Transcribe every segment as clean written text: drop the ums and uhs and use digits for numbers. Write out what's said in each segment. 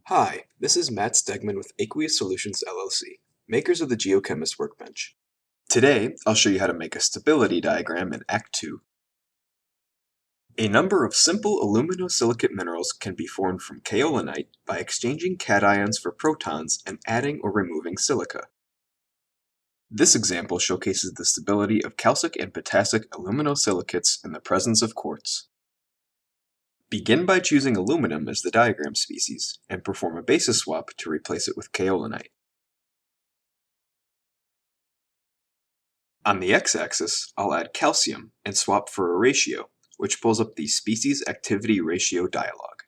Hi, this is Matt Stegman with Aqueous Solutions LLC, makers of the Geochemist Workbench. Today, I'll show you how to make a stability diagram in Act 2. A number of simple aluminosilicate minerals can be formed from kaolinite by exchanging cations for protons and adding or removing silica. This example showcases the stability of calcic and potassic aluminosilicates in the presence of quartz. Begin by choosing aluminum as the diagram species, and perform a basis swap to replace it with kaolinite. On the x-axis, I'll add calcium and swap for a ratio, which pulls up the species activity ratio dialog.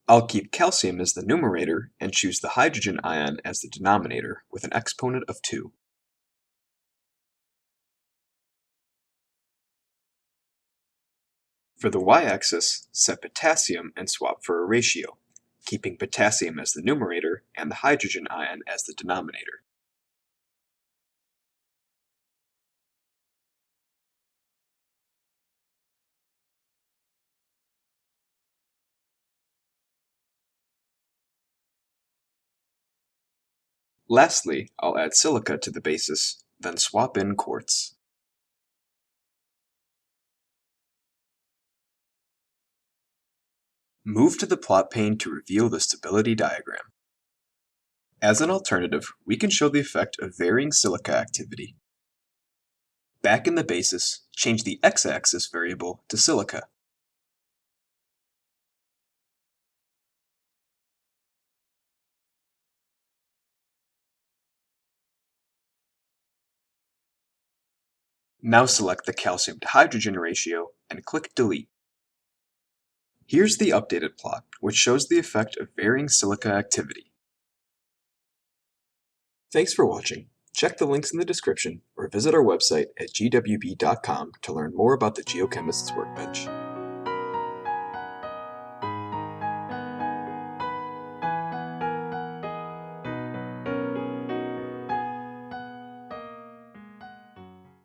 I'll keep calcium as the numerator and choose the hydrogen ion as the denominator with an exponent of 2. For the y-axis, set potassium and swap for a ratio, keeping potassium as the numerator and the hydrogen ion as the denominator. Lastly, I'll add silica to the basis, then swap in quartz. Move to the plot pane to reveal the stability diagram. As an alternative, we can show the effect of varying silica activity. Back in the basis, change the x-axis variable to silica. Now select the calcium to hydrogen ratio and click Delete. Here's the updated plot, which shows the effect of varying silica activity. Thanks for watching. Check the links in the description or visit our website at gwb.com to learn more about the Geochemist's Workbench.